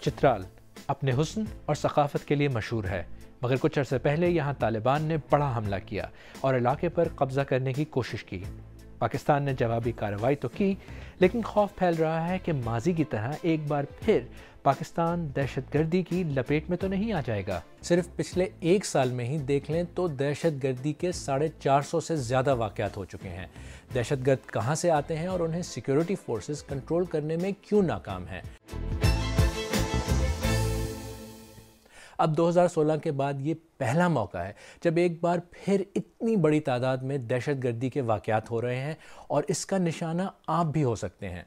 چترال اپنے حسن اور ثقافت کے لیے مشہور ہے، مگر کچھ عرصے پہلے یہاں طالبان نے بڑا حملہ کیا اور علاقے پر قبضہ کرنے کی کوشش کی۔ پاکستان نے جوابی کارروائی تو کی، لیکن خوف پھیل رہا ہے کہ ماضی کی طرح ایک بار پھر پاکستان دہشت گردی کی لپیٹ میں تو نہیں آ جائے گا۔ صرف پچھلے ایک سال میں ہی دیکھ لیں تو دہشت گردی کے 450 سے زیادہ واقعات ہو چکے ہیں۔ دہشت گرد کہاں سے آتے ہیں اور انہیں سیکیورٹی فورسز کنٹرول کرنے میں کیوں ناکام ہیں؟ اب 2016 کے بعد یہ پہلا موقع ہے جب ایک بار پھر اتنی بڑی تعداد میں دہشت گردی کے واقعات ہو رہے ہیں، اور اس کا نشانہ آپ بھی ہو سکتے ہیں۔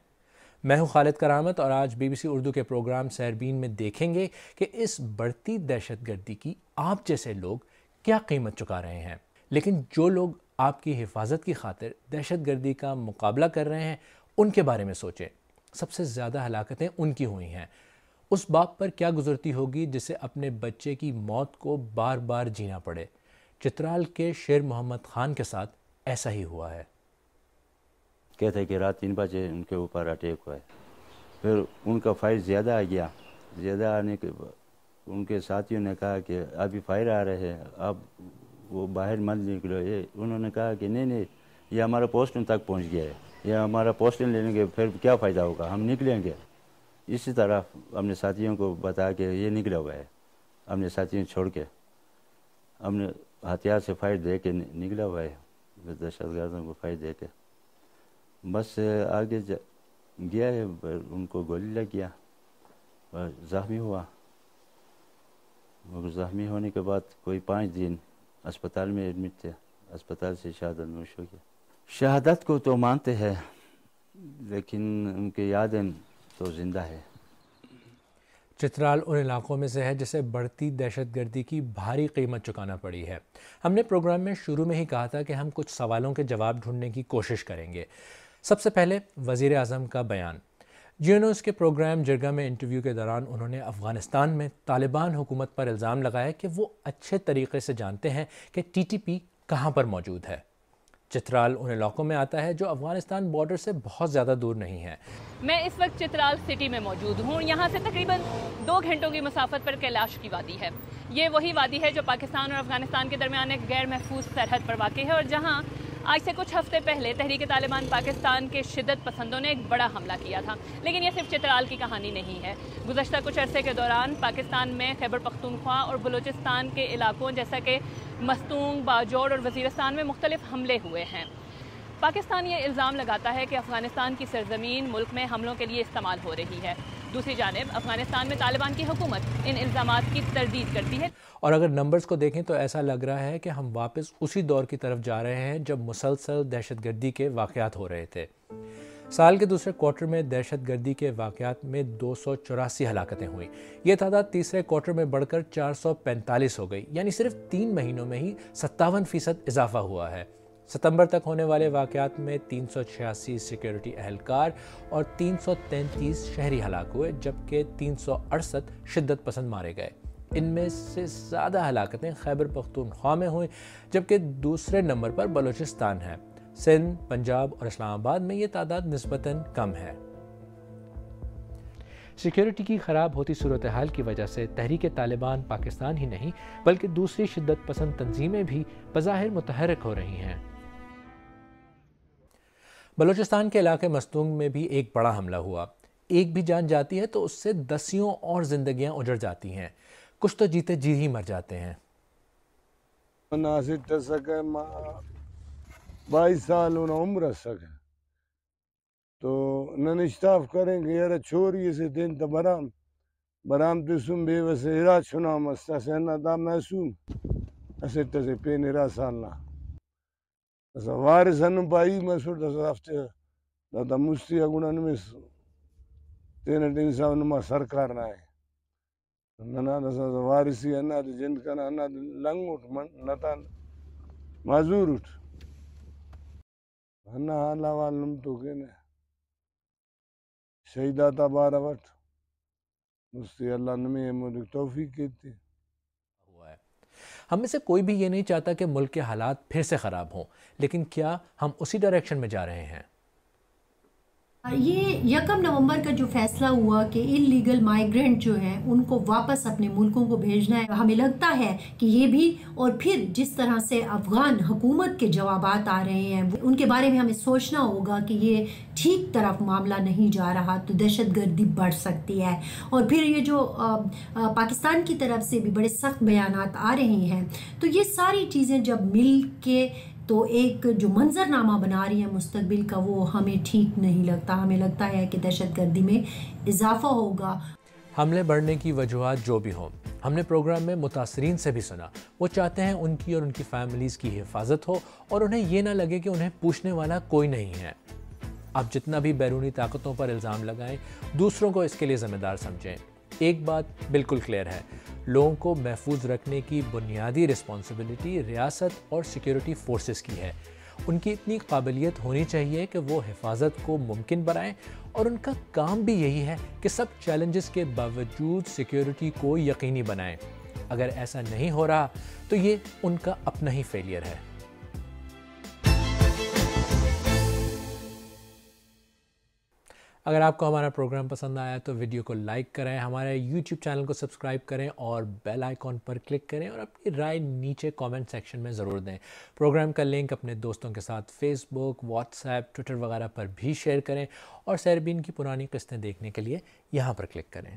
میں ہوں خالد کرامت، اور آج BBC اردو کے پروگرام سحربین میں دیکھیں گے کہ اس بڑھتی دہشت گردی کی آپ جیسے لوگ کیا قیمت چکا رہے ہیں۔ لیکن جو لوگ آپ کی حفاظت کی خاطر دہشت گردی کا مقابلہ کر رہے ہیں، ان کے بارے میں سوچیں۔ سب سے زیادہ ہلاکتیں ان کی ہوئی ہیں۔ اس باپ پر کیا گزرتی ہوگی جسے اپنے بچے کی موت کو بار بار جینا پڑے؟ چترال کے شیر محمد خان کے ساتھ ایسا ہی ہوا ہے۔ کہتے ہیں کہ رات 3 بجے ان کے اوپر اٹیک ہوا ہے، پھر ان کا فائر زیادہ آ گیا۔ زیادہ آنے کے ان کے ساتھیوں نے کہا کہ ابھی فائر آ رہے ہیں، اب وہ باہر مت نکلو۔ انہوں نے کہا کہ نہیں، یہ ہمارا پوسٹن تک پہنچ گیا ہے، یہ ہمارا پوسٹن لینے کے پھر کیا فائدہ ہوگا، ہم نکلیں گے۔ اسی طرح اپنے ساتھیوں کو بتا کہ یہ نکلا ہوا ہے، اپنے ساتھیوں چھوڑ کے ہم نے ہتھیار سے فائر دے کے نکلا ہوا ہے، دہشت گردوں کو فائر دے کے بس آگے گیا ہے۔ ان کو گولی لگ گیا اور زخمی ہوا۔ زخمی ہونے کے بعد کوئی 5 دن اسپتال میں ایڈمٹ تھے، اسپتال سے شہادت نوش ہو گیا۔ شہادت کو تو مانتے ہیں، لیکن ان کی یادیں تو زندہ ہے۔ چترال ان علاقوں میں سے ہے جسے بڑھتی دہشت گردی کی بھاری قیمت چکانا پڑی ہے۔ ہم نے پروگرام میں شروع میں ہی کہا تھا کہ ہم کچھ سوالوں کے جواب ڈھونڈنے کی کوشش کریں گے۔ سب سے پہلے وزیر اعظم کا بیان۔ جیو نیوز کے پروگرام جرگہ میں انٹرویو کے دوران انہوں نے افغانستان میں طالبان حکومت پر الزام لگایا کہ وہ اچھے طریقے سے جانتے ہیں کہ TTP کہاں پر موجود ہے۔ چترال ان علاقوں میں آتا ہے جو افغانستان بارڈر سے بہت زیادہ دور نہیں ہے۔ میں اس وقت چترال سٹی میں موجود ہوں۔ یہاں سے تقریباً 2 گھنٹوں کی مسافت پر کیلاش کی وادی ہے۔ یہ وہی وادی ہے جو پاکستان اور افغانستان کے درمیان ایک غیر محفوظ سرحد پر واقع ہے، اور جہاں آج سے کچھ ہفتے پہلے تحریک طالبان پاکستان کے شدت پسندوں نے ایک بڑا حملہ کیا تھا۔ لیکن یہ صرف چترال کی کہانی نہیں ہے۔ گزشتہ کچھ عرصے کے دوران پاکستان میں خیبر پختونخوا اور بلوچستان کے علاقوں جیسا کہ مستونگ، باجوڑ اور وزیرستان میں مختلف حملے ہوئے ہیں۔ پاکستان یہ الزام لگاتا ہے کہ افغانستان کی سرزمین ملک میں حملوں کے لیے استعمال ہو رہی ہے۔ دوسری جانب افغانستان میں طالبان کی حکومت ان الزامات کی تردید کرتی ہے۔ اور اگر نمبرز کو دیکھیں تو ایسا لگ رہا ہے کہ ہم واپس اسی دور کی طرف جا رہے ہیں جب مسلسل دہشت گردی کے واقعات ہو رہے تھے۔ سال کے دوسرے کوارٹر میں دہشت گردی کے واقعات میں 284 ہلاکتیں ہوئیں۔ یہ تعداد تیسرے کوارٹر میں بڑھ کر 445 ہو گئی، یعنی صرف 3 مہینوں میں ہی 57% اضافہ ہوا ہے۔ ستمبر تک ہونے والے واقعات میں 386 سیکیورٹی اہلکار اور 333 شہری ہلاک ہوئے، جبکہ 368 شدت پسند مارے گئے۔ ان میں سے زیادہ ہلاکتیں خیبر پختونخوا میں ہوئیں، جبکہ دوسرے نمبر پر بلوچستان ہے۔ سندھ، پنجاب اور اسلام آباد میں یہ تعداد نسبتاً کم ہے۔ سیکیورٹی کی خراب ہوتی صورتحال کی وجہ سے تحریک طالبان پاکستان ہی نہیں بلکہ دوسری شدت پسند تنظیمیں بھی بظاہر متحرک ہو رہی ہیں۔ بلوچستان کے علاقے مستونگ میں بھی ایک بڑا حملہ ہوا۔ ایک بھی جان جاتی ہے تو اس سے دسیوں اور زندگیاں اجڑ جاتی ہیں، کچھ تو جیتے جی ہی مر جاتے ہیں۔ 22 سال عمر سکے تو ننشتاف کریں گے یار چھوڑیے سے دین تا برام تسم بے وسے ہرا چھنا مستا سے انا دا محسوم اسے تسے پین ہرا سالنا اسا وارث انم پائی مسور دا ہفتے دا مستی اگونا نمیس تین انسان نما سرکار نہ ہے ننا دا وارثی انا دا جند کنا انا لنگ اٹھ نتا معذور اٹھ انا حالا والنم تو کہنے شہیداتا بارہ وٹ مستی اللہ نمی مدک توفیق کہتے ہیں۔ ہم میں سے کوئی بھی یہ نہیں چاہتا کہ ملک کے حالات پھر سے خراب ہوں، لیکن کیا ہم اسی ڈائریکشن میں جا رہے ہیں؟ یہ 1 نومبر کا جو فیصلہ ہوا کہ انلیگل مائیگرنٹ جو ہیں ان کو واپس اپنے ملکوں کو بھیجنا ہے، ہمیں لگتا ہے کہ یہ بھی، اور پھر جس طرح سے افغان حکومت کے جوابات آ رہے ہیں ان کے بارے میں ہمیں سوچنا ہوگا کہ یہ ٹھیک طرف معاملہ نہیں جا رہا، تو دہشت گردی بڑھ سکتی ہے۔ اور پھر یہ جو پاکستان کی طرف سے بھی بڑے سخت بیانات آ رہے ہیں، تو یہ ساری چیزیں جب مل کے تو ایک جو منظر نامہ بنا رہی ہے مستقبل کا، وہ ہمیں ٹھیک نہیں لگتا۔ ہمیں لگتا ہے کہ دہشت گردی میں اضافہ ہوگا۔ حملے بڑھنے کی وجوہات جو بھی ہوں، ہم نے پروگرام میں متاثرین سے بھی سنا، وہ چاہتے ہیں ان کی اور ان کی فیملیز کی حفاظت ہو اور انہیں یہ نہ لگے کہ انہیں پوچھنے والا کوئی نہیں ہے۔ آپ جتنا بھی بیرونی طاقتوں پر الزام لگائیں، دوسروں کو اس کے لیے ذمہ دار سمجھیں۔ ایک بات بالکل کلیئر ہے، لوگوں کو محفوظ رکھنے کی بنیادی رسپانسبلٹی ریاست اور سیکیورٹی فورسز کی ہے۔ ان کی اتنی قابلیت ہونی چاہیے کہ وہ حفاظت کو ممکن بنائیں، اور ان کا کام بھی یہی ہے کہ سب چیلنجز کے باوجود سیکیورٹی کو یقینی بنائیں۔ اگر ایسا نہیں ہو رہا تو یہ ان کا اپنا ہی فیلئر ہے۔ اگر آپ کو ہمارا پروگرام پسند آیا تو ویڈیو کو لائک کریں، ہمارے یوٹیوب چینل کو سبسکرائب کریں اور بیل آئیکن پر کلک کریں، اور اپنی رائے نیچے کامنٹ سیکشن میں ضرور دیں۔ پروگرام کا لنک اپنے دوستوں کے ساتھ فیس بک، واٹس ایپ، ٹویٹر وغیرہ پر بھی شیئر کریں، اور سیربین کی پرانی قسطیں دیکھنے کے لیے یہاں پر کلک کریں۔